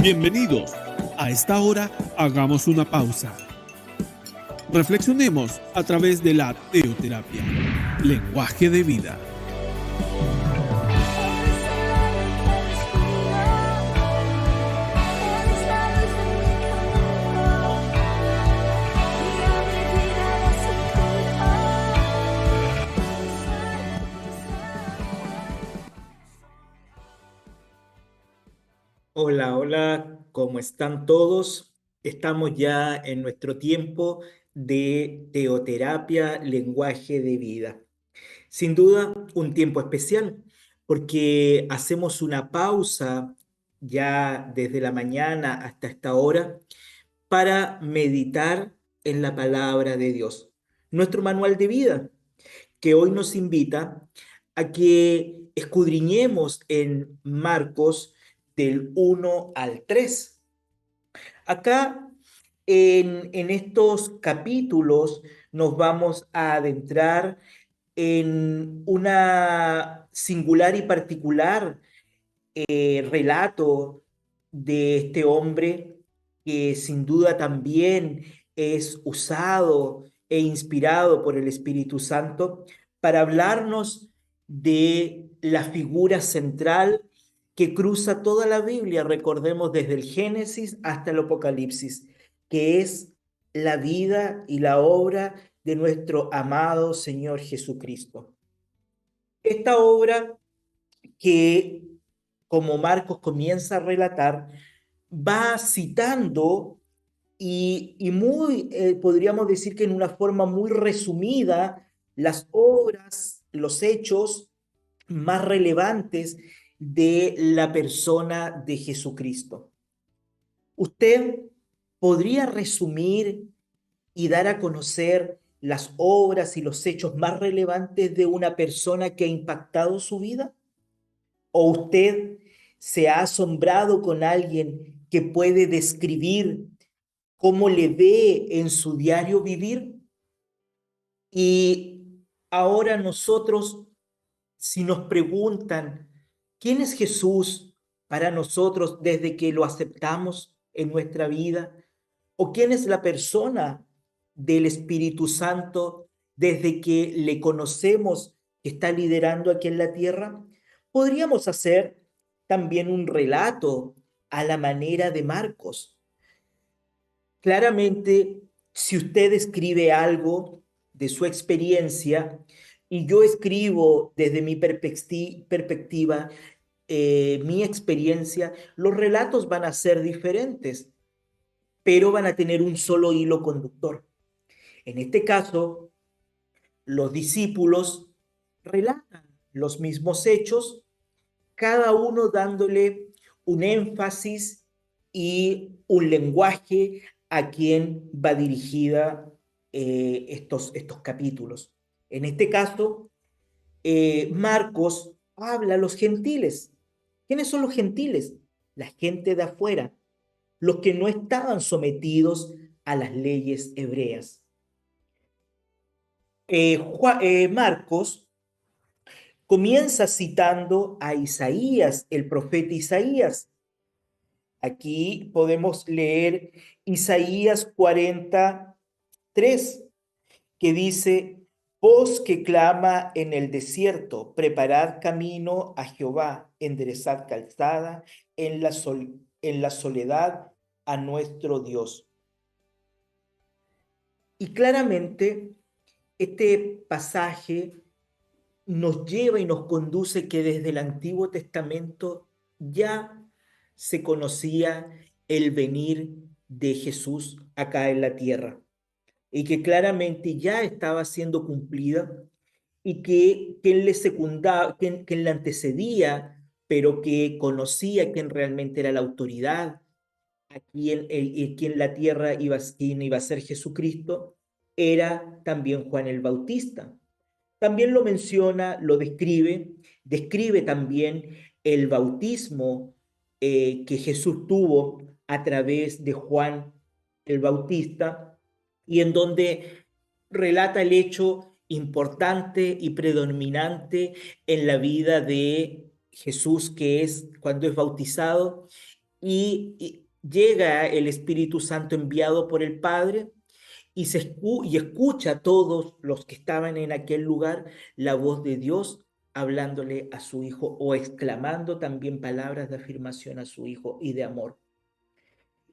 Bienvenidos. A esta hora hagamos una pausa. Reflexionemos a través de la teoterapia, lenguaje de vida. Hola, hola, ¿cómo están todos? Estamos ya en nuestro tiempo de teoterapia, lenguaje de vida. Sin duda, un tiempo especial, porque hacemos una pausa ya desde la mañana hasta esta hora para meditar en la palabra de Dios, nuestro manual de vida, que hoy nos invita a que escudriñemos en Marcos del 1 al 3. Acá en estos capítulos nos vamos a adentrar en una singular y particular relato de este hombre que sin duda también es usado e inspirado por el Espíritu Santo para hablarnos de la figura central que cruza toda la Biblia, recordemos desde el Génesis hasta el Apocalipsis, que es la vida y la obra de nuestro amado Señor Jesucristo. Esta obra que, como Marcos comienza a relatar, va citando y muy, podríamos decir que en una forma muy resumida, las obras, los hechos más relevantes de la persona de Jesucristo. ¿Usted podría resumir y dar a conocer las obras y los hechos más relevantes de una persona que ha impactado su vida? ¿O usted se ha asombrado con alguien que puede describir cómo le ve en su diario vivir? Y ahora nosotros, si nos preguntan, ¿quién es Jesús para nosotros desde que lo aceptamos en nuestra vida? ¿O quién es la persona del Espíritu Santo desde que le conocemos que está liderando aquí en la tierra? Podríamos hacer también un relato a la manera de Marcos. Claramente, si usted escribe algo de su experiencia y yo escribo desde mi perspectiva, mi experiencia, los relatos van a ser diferentes, pero van a tener un solo hilo conductor. En este caso, los discípulos relatan los mismos hechos, cada uno dándole un énfasis y un lenguaje a quien va dirigida estos capítulos. En este caso, Marcos habla a los gentiles. ¿Quiénes son los gentiles? La gente de afuera, los que no estaban sometidos a las leyes hebreas. Marcos comienza citando a Isaías, el profeta Isaías. Aquí podemos leer Isaías 43, que dice: voz que clama en el desierto, preparad camino a Jehová, enderezad calzada en la soledad a nuestro Dios. Y claramente este pasaje nos lleva y nos conduce que desde el Antiguo Testamento ya se conocía el venir de Jesús acá en la tierra y que claramente ya estaba siendo cumplida y que quien le secundaba, quien le antecedía, pero que conocía quién realmente era la autoridad, aquí quien la tierra quien iba a ser Jesucristo, era también Juan el Bautista. También lo menciona, lo describe también el bautismo que Jesús tuvo a través de Juan el Bautista y en donde relata el hecho importante y predominante en la vida de Jesús, que es cuando es bautizado y llega el Espíritu Santo enviado por el Padre y escucha a todos los que estaban en aquel lugar la voz de Dios hablándole a su hijo o exclamando también palabras de afirmación a su hijo y de amor.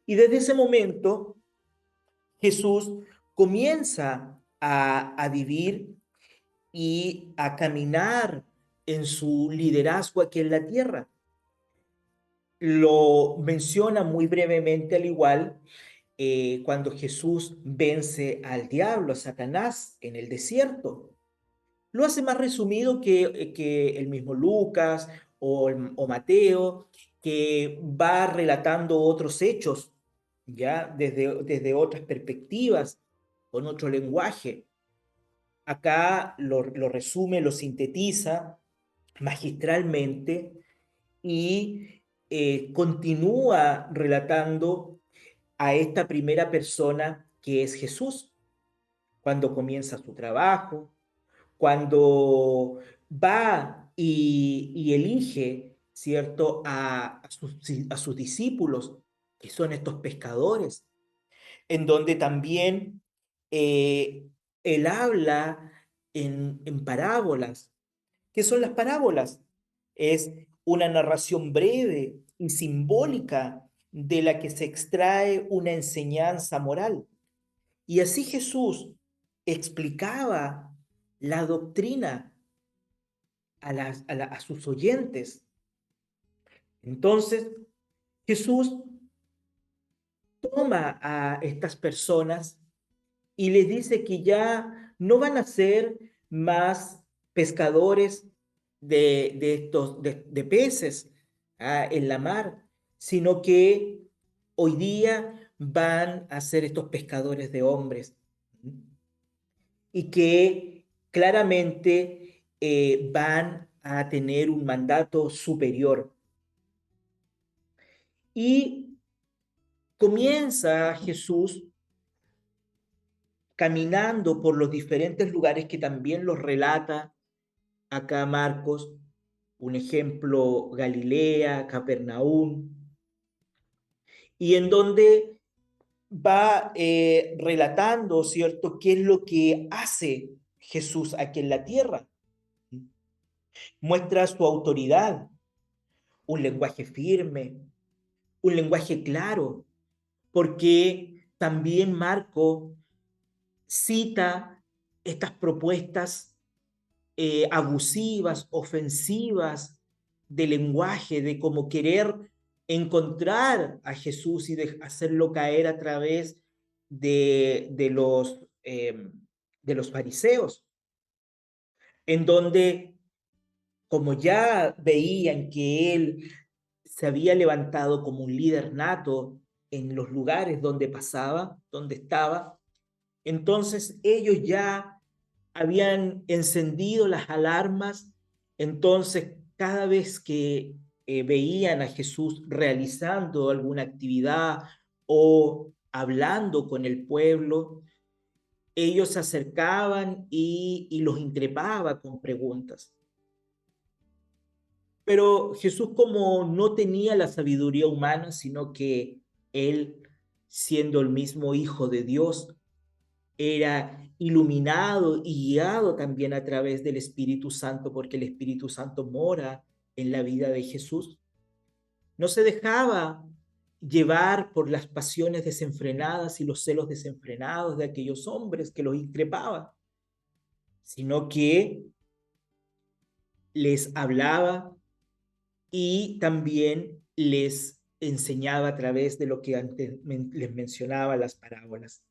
Y desde ese momento Jesús comienza a vivir y a caminar en su liderazgo aquí en la tierra. Lo menciona muy brevemente al igual cuando Jesús vence al diablo, a Satanás, en el desierto. Lo hace más resumido que el mismo Lucas o Mateo, que va relatando otros hechos, ya desde otras perspectivas, con otro lenguaje. Acá lo resume, lo sintetiza magistralmente y continúa relatando a esta primera persona que es Jesús, cuando comienza su trabajo, cuando va y elige, ¿cierto?, a sus discípulos, que son estos pescadores, en donde también eh, él habla en parábolas. ¿Qué son las parábolas? Es una narración breve y simbólica de la que se extrae una enseñanza moral. Y así Jesús explicaba la doctrina a sus oyentes. Entonces, Jesús toma a estas personas y les dice que ya no van a ser más pescadores de peces en la mar, sino que hoy día van a ser estos pescadores de hombres y que claramente van a tener un mandato superior. Y comienza Jesús caminando por los diferentes lugares que también los relata acá Marcos, un ejemplo Galilea, Capernaum, y en donde va relatando, ¿cierto?, qué es lo que hace Jesús aquí en la tierra. Muestra su autoridad, un lenguaje firme, un lenguaje claro, porque también Marco cita estas propuestas abusivas, ofensivas de lenguaje, de cómo querer encontrar a Jesús y de hacerlo caer a través de los fariseos, en donde, como ya veían que él se había levantado como un líder nato en los lugares donde pasaba, donde estaba, entonces ellos ya habían encendido las alarmas, entonces cada vez que veían a Jesús realizando alguna actividad o hablando con el pueblo, ellos se acercaban y los increpaba con preguntas. Pero Jesús, como no tenía la sabiduría humana, sino que él, siendo el mismo Hijo de Dios, era iluminado y guiado también a través del Espíritu Santo, porque el Espíritu Santo mora en la vida de Jesús. No se dejaba llevar por las pasiones desenfrenadas y los celos desenfrenados de aquellos hombres que los increpaban, sino que les hablaba y también les enseñaba a través de lo que antes les mencionaba, las parábolas.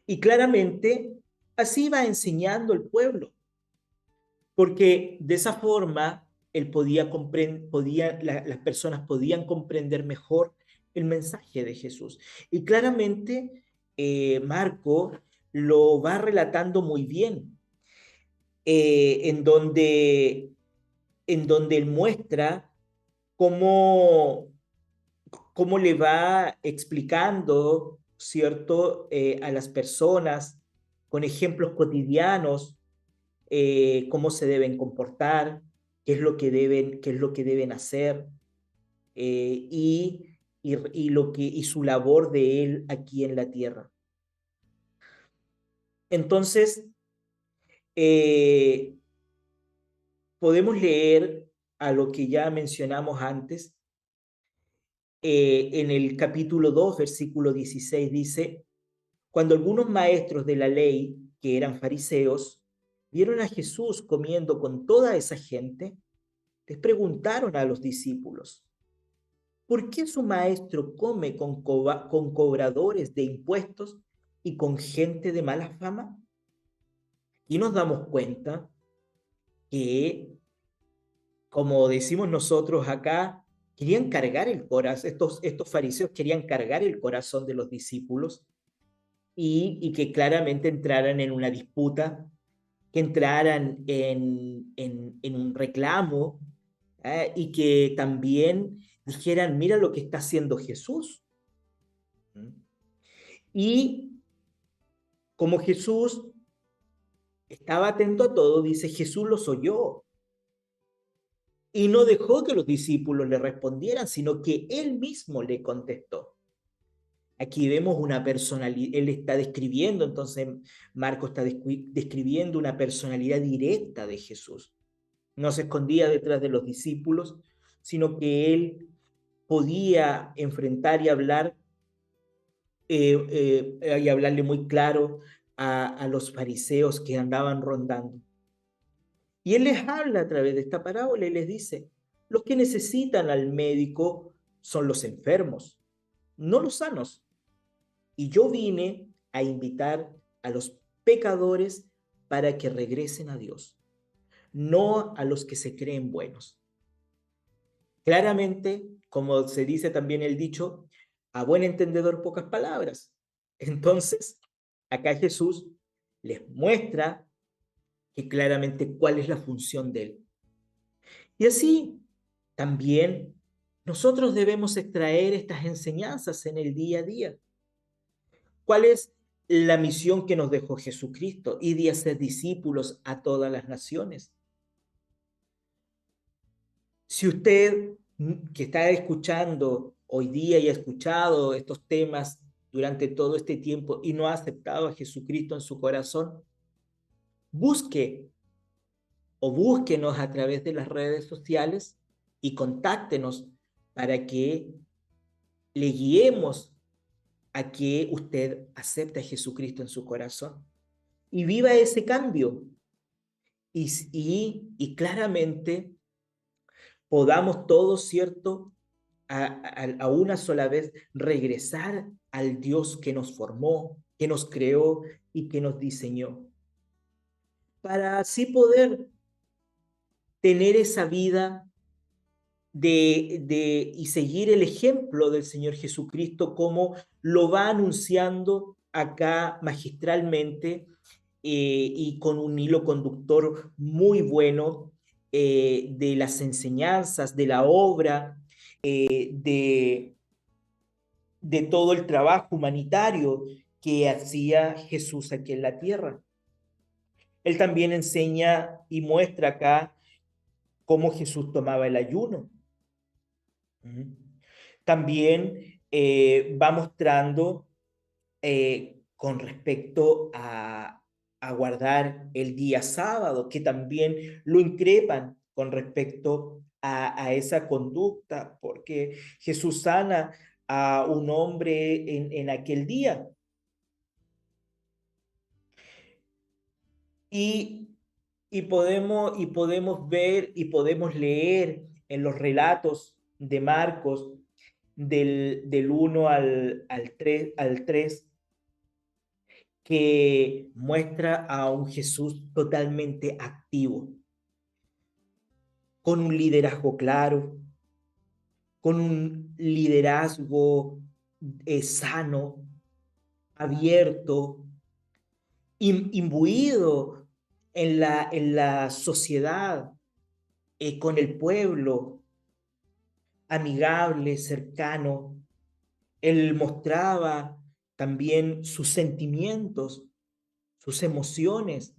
Y claramente así va enseñando el pueblo, porque de esa forma él las personas podían comprender mejor el mensaje de Jesús. Y claramente Marco lo va relatando muy bien, eh, en donde, en donde él muestra cómo, cómo le va explicando, ¿cierto?, a las personas con ejemplos cotidianos, cómo se deben comportar, qué es lo que deben hacer. y su labor de él aquí en la tierra. Entonces, podemos leer a lo que ya mencionamos antes. En el capítulo 2, versículo 16, dice: cuando algunos maestros de la ley, que eran fariseos, vieron a Jesús comiendo con toda esa gente, les preguntaron a los discípulos: ¿por qué su maestro come con cobradores de impuestos y con gente de mala fama? Y nos damos cuenta que, como decimos nosotros acá, querían cargar el corazón, estos fariseos querían cargar el corazón de los discípulos y que claramente entraran en una disputa, que entraran en un reclamo, y que también dijeran: mira lo que está haciendo Jesús. Y como Jesús estaba atento a todo, dice, Jesús los oyó y no dejó que los discípulos le respondieran, sino que él mismo le contestó. Aquí vemos una personalidad, él está describiendo, entonces Marco está describiendo una personalidad directa de Jesús. No se escondía detrás de los discípulos, sino que él podía enfrentar y hablar, y hablarle muy claro a los fariseos que andaban rondando. Y él les habla a través de esta parábola y les dice: los que necesitan al médico son los enfermos, no los sanos. Y yo vine a invitar a los pecadores para que regresen a Dios, no a los que se creen buenos. Claramente, como se dice también el dicho, a buen entendedor pocas palabras. Entonces, acá Jesús les muestra que claramente cuál es la función de él. Y así también nosotros debemos extraer estas enseñanzas en el día a día. ¿Cuál es la misión que nos dejó Jesucristo? Y de hacer discípulos a todas las naciones. Si usted que está escuchando hoy día y ha escuchado estos temas durante todo este tiempo y no ha aceptado a Jesucristo en su corazón, busque o búsquenos a través de las redes sociales y contáctenos para que le guiemos a que usted acepte a Jesucristo en su corazón y viva ese cambio y claramente podamos todos, ¿cierto?, a una sola vez regresar al Dios que nos formó, que nos creó y que nos diseñó, para así poder tener esa vida y seguir el ejemplo del Señor Jesucristo, como lo va anunciando acá magistralmente, y con un hilo conductor muy bueno, de las enseñanzas, de la obra, de, de todo el trabajo humanitario que hacía Jesús aquí en la tierra. Él también enseña y muestra acá cómo Jesús tomaba el ayuno. También va mostrando, con respecto a guardar el día sábado, que también lo increpan con respecto a esa conducta, porque Jesús sana a un hombre en aquel día. Y, podemos ver y podemos leer en los relatos de Marcos del 1 al 3, que muestra a un Jesús totalmente activo, con un liderazgo claro, con un liderazgo sano, abierto, imbuido en la sociedad, con el pueblo, amigable, cercano. Él mostraba también sus sentimientos, sus emociones,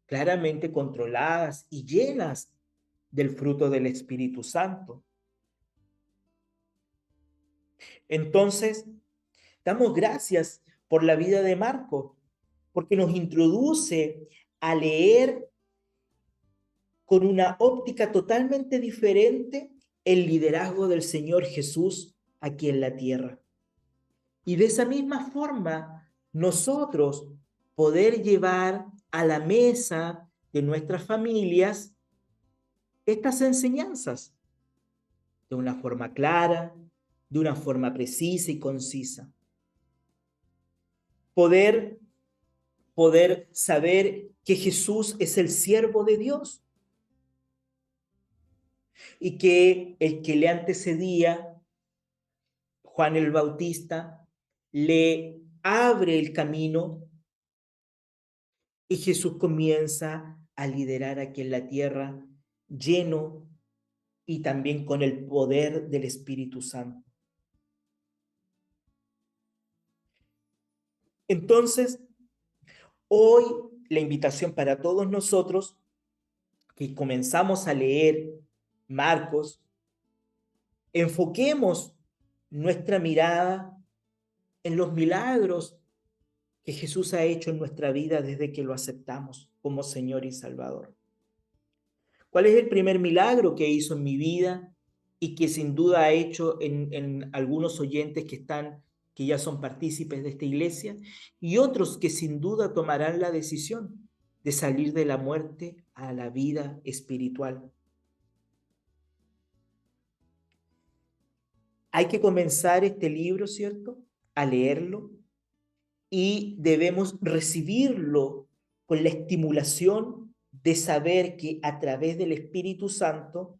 claramente controladas y llenas del fruto del Espíritu Santo. Entonces, damos gracias por la vida de Marco, porque nos introduce a leer con una óptica totalmente diferente el liderazgo del Señor Jesús aquí en la tierra. Y de esa misma forma, nosotros poder llevar a la mesa de nuestras familias estas enseñanzas de una forma clara, de una forma precisa y concisa. Poder saber que Jesús es el siervo de Dios y que el que le antecedía, Juan el Bautista, le abre el camino y Jesús comienza a liderar aquí en la tierra lleno y también con el poder del Espíritu Santo. Entonces, hoy la invitación para todos nosotros que comenzamos a leer Marcos, enfoquemos nuestra mirada en los milagros que Jesús ha hecho en nuestra vida desde que lo aceptamos como Señor y Salvador. ¿Cuál es el primer milagro que hizo en mi vida y que sin duda ha hecho en algunos oyentes que ya son partícipes de esta iglesia y otros que sin duda tomarán la decisión de salir de la muerte a la vida espiritual? Hay que comenzar este libro, ¿cierto? A leerlo y debemos recibirlo con la estimulación de saber que a través del Espíritu Santo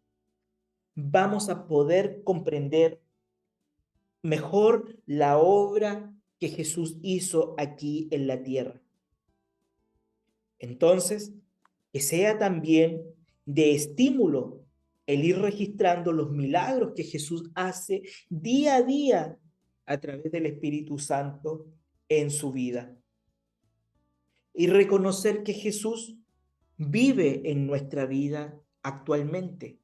vamos a poder comprender mejor la obra que Jesús hizo aquí en la tierra. Entonces, que sea también de estímulo el ir registrando los milagros que Jesús hace día a día a través del Espíritu Santo en su vida. Y reconocer que Jesús vive en nuestra vida actualmente,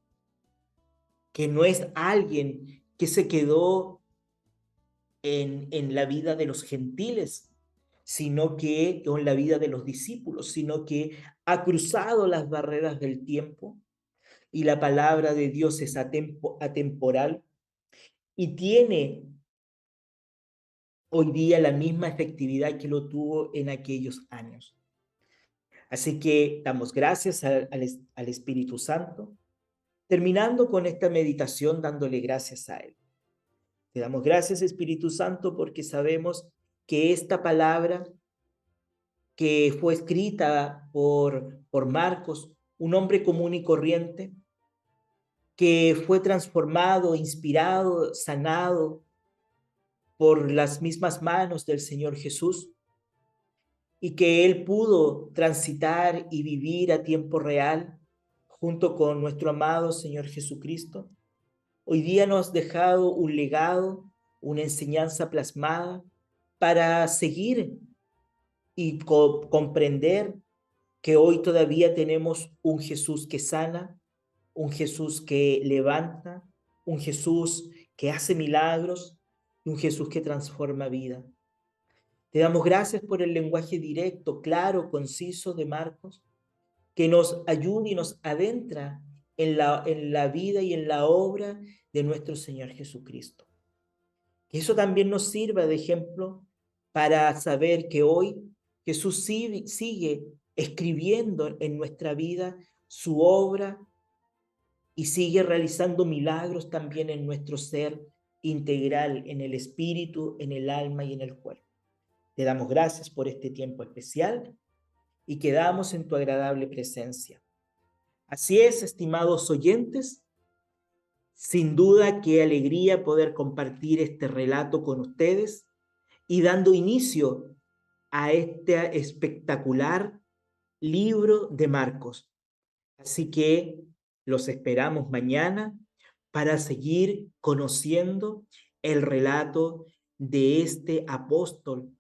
que no es alguien que se quedó en la vida de los gentiles, sino que en la vida de los discípulos, sino que ha cruzado las barreras del tiempo y la palabra de Dios es atemporal y tiene hoy día la misma efectividad que lo tuvo en aquellos años. Así que damos gracias al Espíritu Santo, terminando con esta meditación dándole gracias a Él. Te damos gracias, Espíritu Santo, porque sabemos que esta palabra que fue escrita por Marcos, un hombre común y corriente, que fue transformado, inspirado, sanado por las mismas manos del Señor Jesús, y que Él pudo transitar y vivir a tiempo real junto con nuestro amado Señor Jesucristo. Hoy día nos has dejado un legado, una enseñanza plasmada para seguir y comprender que hoy todavía tenemos un Jesús que sana, un Jesús que levanta, un Jesús que hace milagros y un Jesús que transforma vida. Te damos gracias por el lenguaje directo, claro, conciso de Marcos, que nos ayuda y nos adentra en la vida y en la obra de nuestro Señor Jesucristo. Que eso también nos sirva de ejemplo para saber que hoy Jesús sigue escribiendo en nuestra vida su obra y sigue realizando milagros también en nuestro ser integral, en el espíritu, en el alma y en el cuerpo. Te damos gracias por este tiempo especial y quedamos en tu agradable presencia. Así es, estimados oyentes, sin duda qué alegría poder compartir este relato con ustedes y dando inicio a este espectacular libro de Marcos. Así que los esperamos mañana para seguir conociendo el relato de este apóstol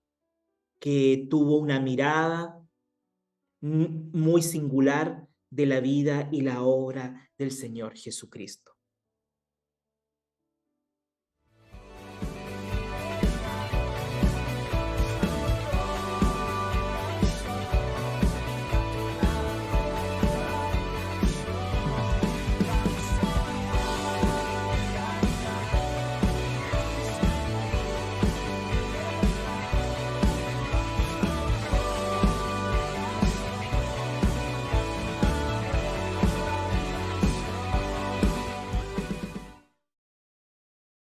que tuvo una mirada muy singular de la vida y la obra del Señor Jesucristo.